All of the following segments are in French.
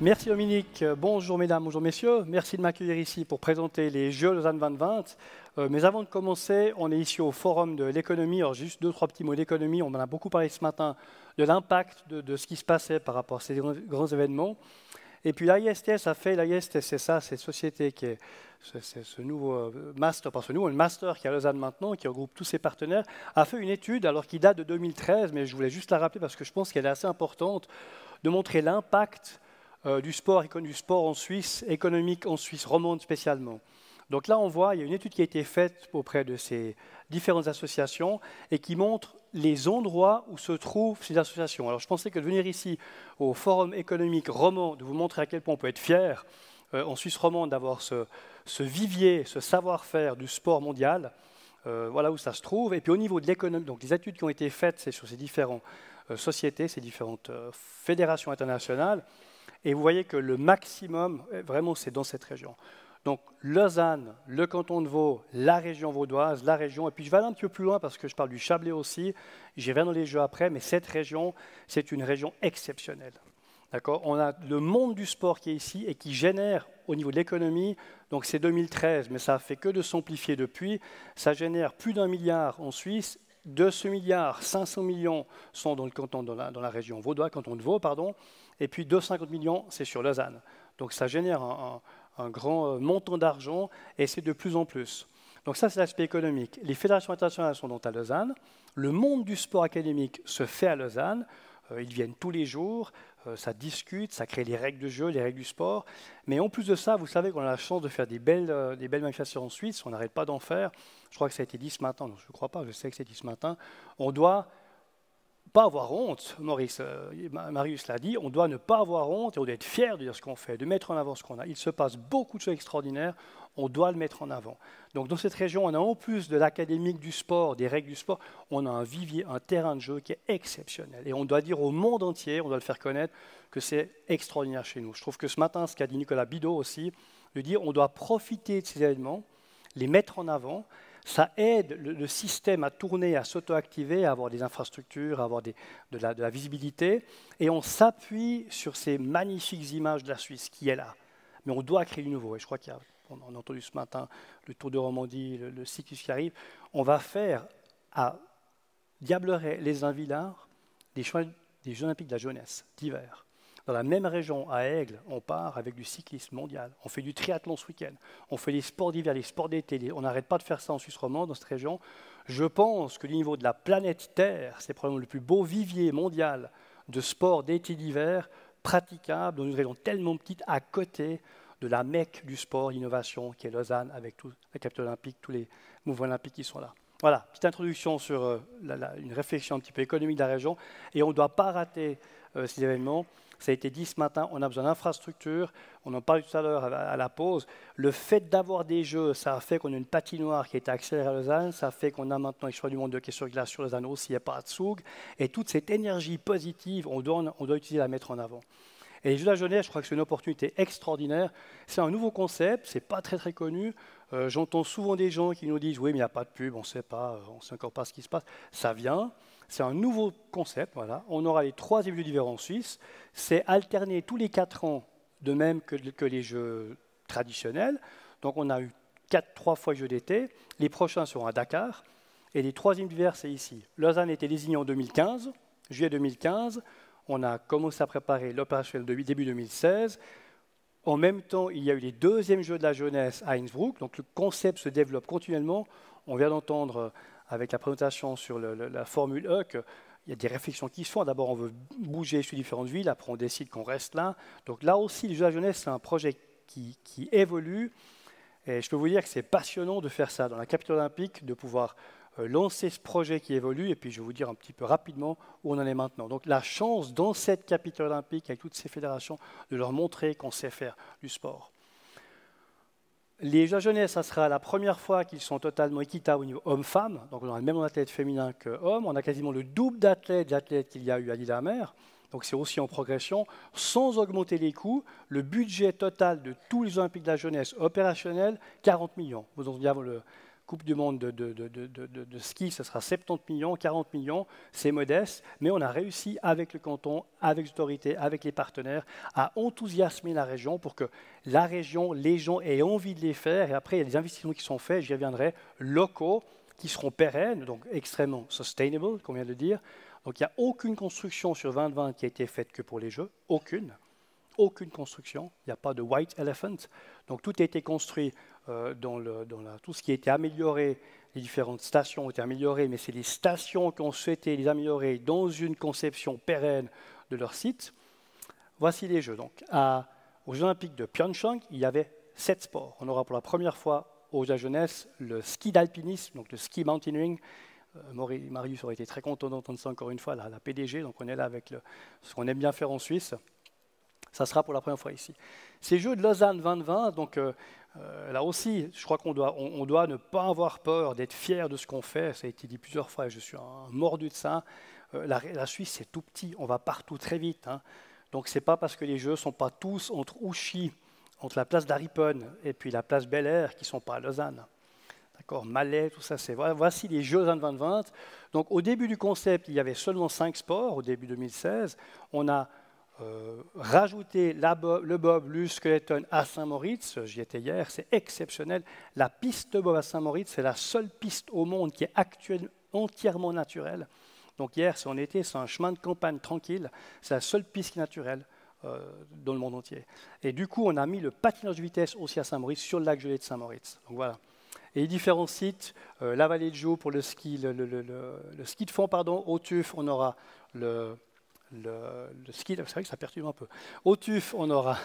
Merci Dominique, bonjour mesdames, bonjour messieurs, merci de m'accueillir ici pour présenter les Jeux Lausanne 2020. Mais avant de commencer, on est ici au Forum de l'économie, alors juste 2-3 petits mots d'économie, on en a beaucoup parlé ce matin, de l'impact de ce qui se passait par rapport à ces grands événements. Et puis l'AISTS a fait, l'AISTS c'est ça, cette société qui est ce nouveau master, pas ce nouveau, le master qui est à Lausanne maintenant, qui regroupe tous ses partenaires, a fait une étude, alors qui date de 2013, mais je voulais juste la rappeler parce que je pense qu'elle est assez importante, de montrer l'impact du sport en Suisse, économique en Suisse romande spécialement. Donc là, on voit, il y a une étude qui a été faite auprès de ces différentes associations et qui montre les endroits où se trouvent ces associations. Alors je pensais que de venir ici au Forum économique roman, de vous montrer à quel point on peut être fier en Suisse romande d'avoir ce vivier, ce savoir-faire du sport mondial, voilà où ça se trouve. Et puis au niveau de l'économie, donc les études qui ont été faites, c'est sur ces différentes sociétés, ces différentes fédérations internationales. Et vous voyez que le maximum, vraiment, c'est dans cette région. Donc Lausanne, le canton de Vaud, la région vaudoise, la région, et puis je vais aller un petit peu plus loin parce que je parle du Chablais aussi, j'y reviens dans les Jeux après, mais cette région, c'est une région exceptionnelle. D'accord ? On a le monde du sport qui est ici et qui génère au niveau de l'économie, donc c'est 2013, mais ça n'a fait que de s'amplifier depuis, ça génère plus d'1 milliard en Suisse, de ce milliard, 500 millions sont dans le canton, dans la région vaudoise, canton de Vaud, pardon, et puis 250 millions, c'est sur Lausanne. Donc ça génère un grand montant d'argent et c'est de plus en plus. Donc ça, c'est l'aspect économique. Les fédérations internationales sont donc à Lausanne. Le monde du sport académique se fait à Lausanne. Ils viennent tous les jours, ça discute, ça crée les règles de jeu, les règles du sport. Mais en plus de ça, vous savez qu'on a la chance de faire des belles manifestations en Suisse, on n'arrête pas d'en faire. Je crois que ça a été dit ce matin, non, je ne crois pas, je sais que c'est dit ce matin. On doit pas avoir honte, Marius l'a dit, on doit ne pas avoir honte et on doit être fier de dire ce qu'on fait, de mettre en avant ce qu'on a. Il se passe beaucoup de choses extraordinaires, on doit le mettre en avant. Donc dans cette région, on a en plus de l'académique du sport, des règles du sport, on a un vivier, un terrain de jeu qui est exceptionnel. Et on doit dire au monde entier, on doit le faire connaître, que c'est extraordinaire chez nous. Je trouve que ce matin, ce qu'a dit Nicolas Bidot aussi, de dire on doit profiter de ces événements, les mettre en avant. Ça aide le système à tourner, à s'auto-activer, à avoir des infrastructures, à avoir de la visibilité. Et on s'appuie sur ces magnifiques images de la Suisse qui est là. Mais on doit créer du nouveau. Et je crois qu'on a entendu ce matin le Tour de Romandie, le cyclisme qui arrive. On va faire à Diableret, les Invillars, des Jeux olympiques de la jeunesse d'hiver. Dans la même région, à Aigle, on part avec du cyclisme mondial. On fait du triathlon ce week-end. On fait les sports d'hiver, les sports d'été. On n'arrête pas de faire ça en Suisse romande, dans cette région. Je pense que du niveau de la planète Terre, c'est probablement le plus beau vivier mondial de sports d'été d'hiver praticables dans une région tellement petite à côté de la Mecque du sport, l'innovation, qui est Lausanne, avec tout, la capitale olympique, tous les mouvements olympiques qui sont là. Voilà, petite introduction sur une réflexion un petit peu économique de la région. Et on ne doit pas rater ces événements. Ça a été dit ce matin, on a besoin d'infrastructures, on en parlait tout à l'heure à la pause. Le fait d'avoir des jeux, ça a fait qu'on a une patinoire qui a été accélérée à Lausanne, ça a fait qu'on a maintenant l'exploit du monde de hockey sur glace sur Lausanne aussi, il n'y a pas de Zug. Et toute cette énergie positive, on doit utiliser la mettre en avant. Et les Jeux de la jeunesse, je crois que c'est une opportunité extraordinaire. C'est un nouveau concept, c'est pas très connu. J'entends souvent des gens qui nous disent « oui, mais il n'y a pas de pub, on ne sait encore pas ce qui se passe ». Ça vient. C'est un nouveau concept, voilà. On aura les 3 Jeux d'hiver en Suisse. C'est alterné tous les 4 ans, de même que les Jeux traditionnels. Donc on a eu 3 fois les Jeux d'été. Les prochains seront à Dakar. Et les 3e d'hiver, c'est ici. Lausanne a été désignée en 2015, juillet 2015. On a commencé à préparer l'opérationnel début 2016. En même temps, il y a eu les 2e Jeux de la jeunesse à Innsbruck. Donc le concept se développe continuellement. On vient d'entendre avec la présentation sur la Formule E, qu'il y a des réflexions qui se font. D'abord, on veut bouger sur différentes villes, après on décide qu'on reste là. Donc là aussi, les Jeux de la jeunesse, c'est un projet qui évolue. Et je peux vous dire que c'est passionnant de faire ça dans la capitale olympique, de pouvoir lancer ce projet qui évolue. Et puis, je vais vous dire un petit peu rapidement où on en est maintenant. Donc la chance dans cette capitale olympique, avec toutes ces fédérations, de leur montrer qu'on sait faire du sport. Les Jeux de jeunesse, ça sera la première fois qu'ils sont totalement équitables au niveau homme-femme. Donc on a le même nombre d'athlètes féminins qu'hommes. On a quasiment le double d'athlètes qu'il y a eu à Lillehammer. Donc c'est aussi en progression, sans augmenter les coûts. Le budget total de tous les Olympiques de la jeunesse opérationnel, 40 millions. Vous en dites Coupe du monde de ski, ce sera 70 millions, 40 millions, c'est modeste, mais on a réussi avec le canton, avec les autorités, avec les partenaires, à enthousiasmer la région pour que la région, les gens aient envie de les faire. Et après, il y a des investissements qui sont faits, j'y reviendrai, locaux, qui seront pérennes, donc extrêmement sustainable, comme on vient de le dire. Donc il n'y a aucune construction sur 2020 qui a été faite que pour les Jeux, aucune construction, il n'y a pas de white elephant. Donc tout a été construit tout ce qui a été amélioré, les différentes stations ont été améliorées, mais c'est les stations qui ont souhaité les améliorer dans une conception pérenne de leur site. Voici les Jeux. Donc aux Jeux Olympiques de Pyeongchang, il y avait 7 sports. On aura pour la première fois aux Jeux jeunesse le ski d'alpinisme, donc le ski mountaineering. Marius aurait été très content d'entendre ça encore une fois, la PDG, donc on est là avec ce qu'on aime bien faire en Suisse. Ça sera pour la première fois ici. Ces Jeux de Lausanne 2020, donc là aussi, je crois qu'on doit ne pas avoir peur d'être fier de ce qu'on fait. Ça a été dit plusieurs fois et je suis un mordu de ça. La Suisse, c'est tout petit, on va partout très vite. Hein. Donc ce n'est pas parce que les Jeux ne sont pas tous entre Ouchy, entre la place d'Aripen et puis la place Bel-Air qui ne sont pas à Lausanne. D'accord, Malais, tout ça, voici les Jeux Lausanne 2020. Donc au début du concept, il y avait seulement 5 sports, au début 2016. On a rajouter le bob, le skeleton à Saint-Moritz, j'y étais hier, c'est exceptionnel. La piste de bob à Saint-Moritz, c'est la seule piste au monde qui est actuellement entièrement naturelle. Donc hier, c'est en été, c'est un chemin de campagne tranquille, c'est la seule piste qui est naturelle dans le monde entier. Et du coup, on a mis le patinage de vitesse aussi à Saint-Maurice, sur le lac gelé de Saint-Maurice. Donc voilà. Et les différents sites, la vallée de Joux pour le ski, le ski de fond, pardon, au Tuf, on aura le ski, c'est vrai que ça perturbe un peu. Au Tuf, on aura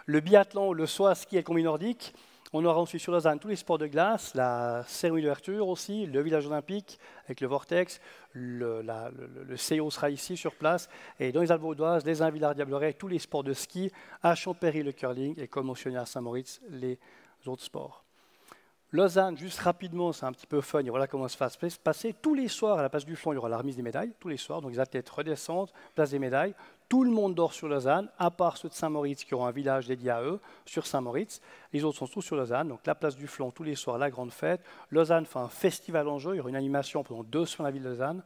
le biathlon, le saut à ski et le combi nordique. On aura ensuite sur Lausanne tous les sports de glace, la cérémonie d'ouverture aussi, le village olympique avec le vortex, le CO sera ici sur place, et dans les Alpes vaudoises, les Villars-Diableret, tous les sports de ski, à Champéry le curling, et comme mentionné à Saint-Moritz, les autres sports. Lausanne, juste rapidement, c'est un petit peu fun, et voilà comment ça va se passer. Tous les soirs, à la place du flanc, il y aura la remise des médailles, tous les soirs, donc les athlètes redescendent, place des médailles. Tout le monde dort sur Lausanne, à part ceux de Saint-Moritz qui auront un village dédié à eux, sur Saint-Moritz. Les autres sont tous sur Lausanne, donc la place du flanc, tous les soirs, la grande fête. Lausanne fait un festival en jeu, il y aura une animation pendant 2 semaines à la ville de Lausanne.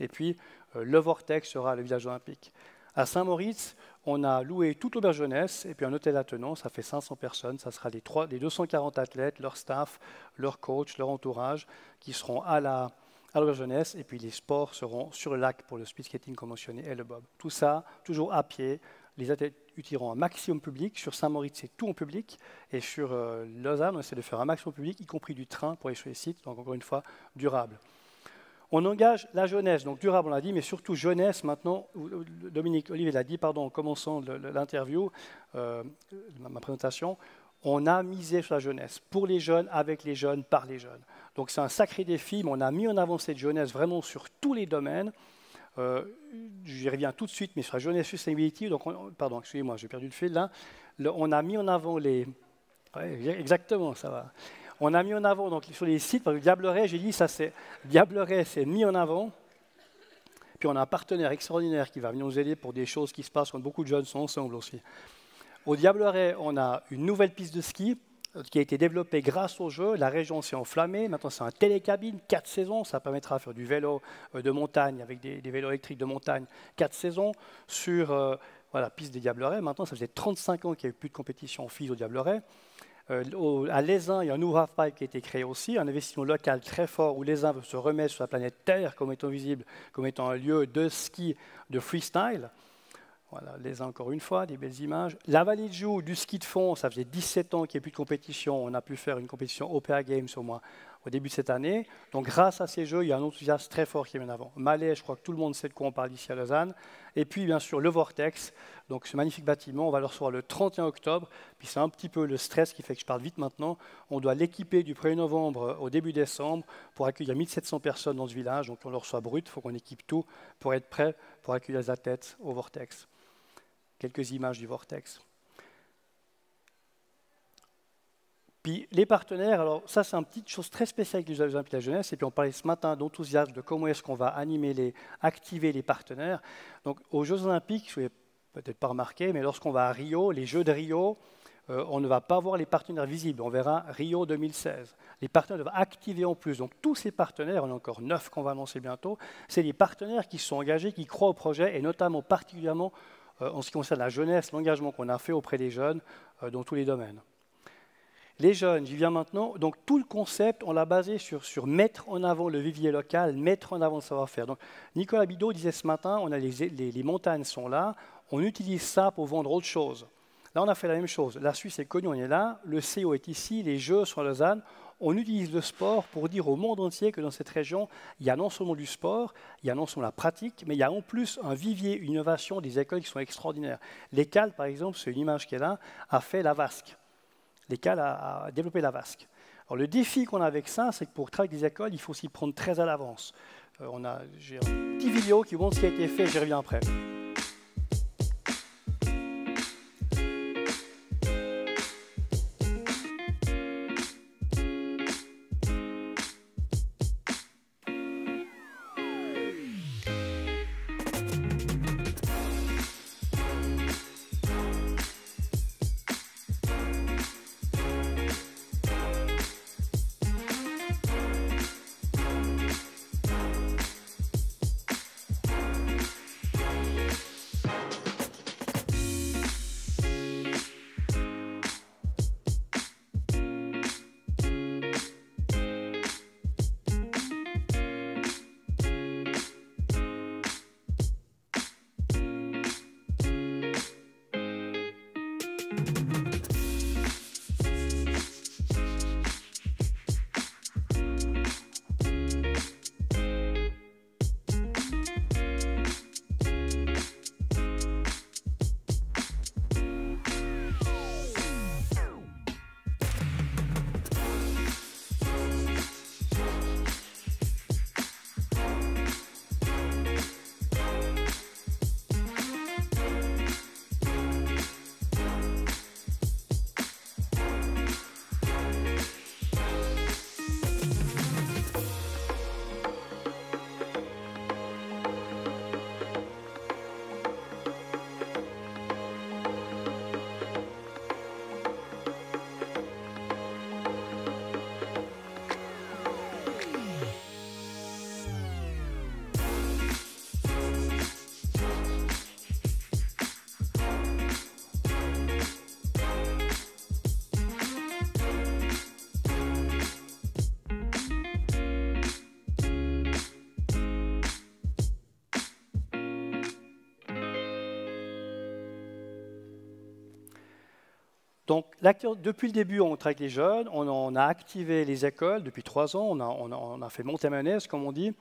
Et puis, le vortex sera le village olympique. À Saint-Moritz, on a loué toute l'auberge jeunesse et puis un hôtel attenant, ça fait 500 personnes. Ça sera les 240 athlètes, leur staff, leur coach, leur entourage qui seront à l'auberge jeunesse. Et puis les sports seront sur le lac pour le speed skating comme mentionné et le bob. Tout ça, toujours à pied. Les athlètes utiliseront un maximum public. Sur Saint-Moritz, c'est tout en public. Et sur Lausanne, on essaie de faire un maximum public, y compris du train pour aller sur les sites. Donc encore une fois, durable. On engage la jeunesse, donc durable on l'a dit, mais surtout jeunesse maintenant. Dominique Olivier l'a dit, pardon, en commençant l'interview, ma présentation, on a misé sur la jeunesse, pour les jeunes, avec les jeunes, par les jeunes. Donc c'est un sacré défi, mais on a mis en avant cette jeunesse vraiment sur tous les domaines. J'y reviens tout de suite, mais sur la jeunesse sustainability, donc pardon, excusez-moi, j'ai perdu le fil là. On a mis en avant les... Ouais, exactement, ça va. On a mis en avant donc, sur les sites, parce que Diableret, j'ai dit, Diableret, c'est mis en avant. Puis on a un partenaire extraordinaire qui va venir nous aider pour des choses qui se passent quand beaucoup de jeunes sont ensemble aussi. Au Diableret, on a une nouvelle piste de ski qui a été développée grâce au jeu. La région s'est enflammée. Maintenant, c'est un télécabine, 4 saisons. Ça permettra de faire du vélo de montagne avec des vélos électriques de montagne, 4 saisons. Sur la piste des Diablerets, maintenant, ça faisait 35 ans qu'il n'y avait plus de compétition en filles au Diableret. À l'Aisin, il y a un nouveau halfpipe qui a été créé aussi, un investissement local très fort où l'Aisin veut se remettre sur la planète Terre comme étant visible, comme étant un lieu de ski de freestyle. Voilà, l'Aisin encore une fois, des belles images. La vallée de Joux, du ski de fond, ça faisait 17 ans qu'il n'y avait plus de compétition. On a pu faire une compétition OPA Games au début de cette année. Donc grâce à ces jeux, il y a un enthousiasme très fort qui est mis en avant. Malais, je crois que tout le monde sait de quoi on parle ici à Lausanne. Et puis bien sûr le Vortex, donc ce magnifique bâtiment, on va le recevoir le 31 octobre. Puis c'est un petit peu le stress qui fait que je parle vite maintenant. On doit l'équiper du 1er novembre au début décembre pour accueillir 1700 personnes dans ce village. Donc on le reçoit brut, il faut qu'on équipe tout pour être prêt pour accueillir les athlètes au Vortex. Quelques images du Vortex. Puis les partenaires, alors ça c'est une petite chose très spéciale avec les Jeux Olympiques de la jeunesse, et puis on parlait ce matin d'enthousiasme, de comment est-ce qu'on va activer les partenaires. Donc aux Jeux Olympiques, je ne l'ai peut-être pas remarqué, mais lorsqu'on va à Rio, les Jeux de Rio, on ne va pas voir les partenaires visibles. On verra Rio 2016. Les partenaires doivent activer en plus. Donc tous ces partenaires, on a encore 9 qu'on va annoncer bientôt, c'est des partenaires qui se sont engagés, qui croient au projet, et notamment particulièrement en ce qui concerne la jeunesse, l'engagement qu'on a fait auprès des jeunes dans tous les domaines. Les jeunes, j'y viens maintenant. Donc tout le concept, on l'a basé sur mettre en avant le vivier local, mettre en avant le savoir-faire. Donc Nicolas Bidot disait ce matin, on a les montagnes sont là, on utilise ça pour vendre autre chose. Là, on a fait la même chose. La Suisse est connue, on est là, le CO est ici, les Jeux sont à Lausanne. On utilise le sport pour dire au monde entier que dans cette région, il y a non seulement du sport, il y a non seulement la pratique, mais il y a en plus un vivier, une innovation des écoles qui sont extraordinaires. L'ECAL, par exemple, c'est une image qui est là, a fait la vasque. L'ECAL a développé la vasque. Alors, le défi qu'on a avec ça, c'est que pour travailler avec des écoles, il faut s'y prendre très à l'avance. J'ai une petite vidéo qui montre ce qui a été fait, j'y reviens après. Donc, depuis le début, on travaille avec les jeunes, on a activé les écoles depuis 3 ans, on a fait monter mayonnaise, comme on dit.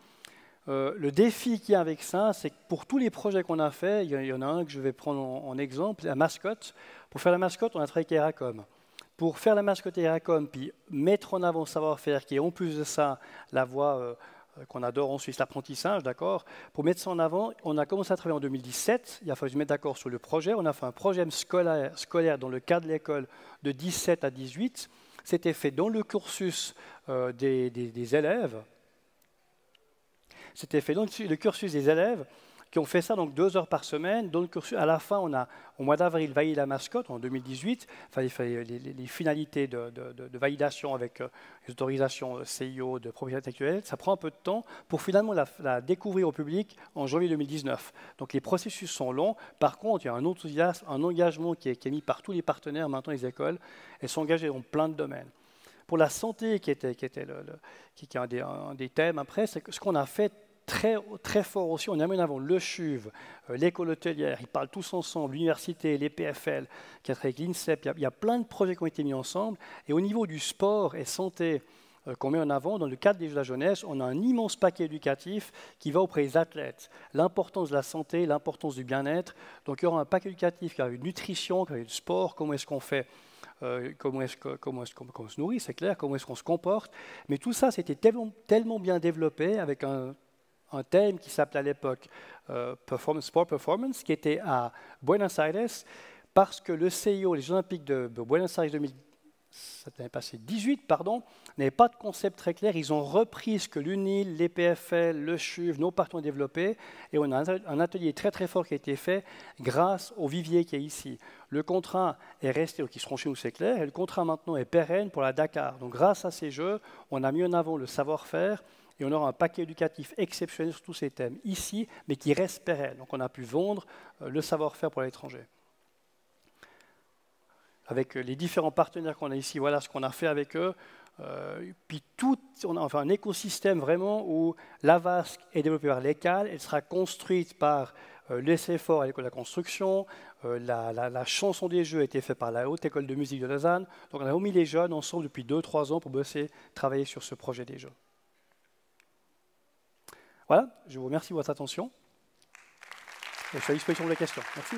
Le défi qu'il y a avec ça, c'est que pour tous les projets qu'on a fait, il y en a un que je vais prendre en exemple, la mascotte. Pour faire la mascotte, on a travaillé avec Eracom. Pour faire la mascotte Eracom, puis mettre en avant le savoir-faire, qui est en plus de ça la voie qu'on adore en Suisse, l'apprentissage, d'accord. Pour mettre ça en avant, on a commencé à travailler en 2017. Il a fallu se mettre d'accord sur le projet. On a fait un projet scolaire dans le cadre de l'école de 17 à 18. C'était fait dans le cursus des élèves. C'était fait dans le cursus des élèves qui ont fait ça donc 2 heures par semaine. Dans le cursus, à la fin, on a, au mois d'avril, validé la mascotte en 2018. Il fallait les finalités de validation avec les autorisations CIO de propriété intellectuelle. Ça prend un peu de temps pour finalement la découvrir au public en janvier 2019. Donc les processus sont longs. Par contre, il y a un enthousiasme, un engagement qui est mis par tous les partenaires, maintenant les écoles. Elles sont engagées dans plein de domaines. Pour la santé, qui est un des thèmes après, c'est ce qu'on a fait très fort aussi, on a mis en avant le CHUV, l'école hôtelière, ils parlent tous ensemble, l'université, les PFL, qui a travaillé avec l'INSEP, il y a plein de projets qui ont été mis ensemble. Et au niveau du sport et santé qu'on met en avant, dans le cadre des Jeux de la jeunesse, on a un immense paquet éducatif qui va auprès des athlètes. L'importance de la santé, l'importance du bien-être. Donc il y aura un paquet éducatif qui a une nutrition, qui a du sport, comment est-ce qu'on fait, comment est-ce qu'on se nourrit, c'est clair, comment est-ce qu'on se comporte. Mais tout ça, c'était tellement bien développé avec un thème qui s'appelait à l'époque Sport Performance, qui était à Buenos Aires, parce que le CIO, les Jeux Olympiques de Buenos Aires cette année passée, 18, pardon, n'avaient pas de concept très clair. Ils ont repris ce que l'UNIL, l'EPFL, le CHUV, nos partenaires ont développé, et on a un atelier très très fort qui a été fait grâce au vivier qui est ici. Le contrat est resté, donc ils seront chez nous, c'est clair, et le contrat maintenant est pérenne pour la Dakar. Donc grâce à ces jeux, on a mis en avant le savoir-faire, et on aura un paquet éducatif exceptionnel sur tous ces thèmes ici, mais qui reste pérenne. Donc on a pu vendre le savoir-faire pour l'étranger. Avec les différents partenaires qu'on a ici, voilà ce qu'on a fait avec eux. Puis on a enfin un écosystème vraiment où la VASC est développée par l'ECAL, elle sera construite par l'ESFOR à l'école de la construction, la chanson des jeux a été faite par la Haute École de musique de Lausanne. Donc on a remis les jeunes ensemble depuis 2-3 ans pour bosser, travailler sur ce projet des jeux. Voilà, je vous remercie de votre attention. Et je suis à disposition pour les questions. Merci.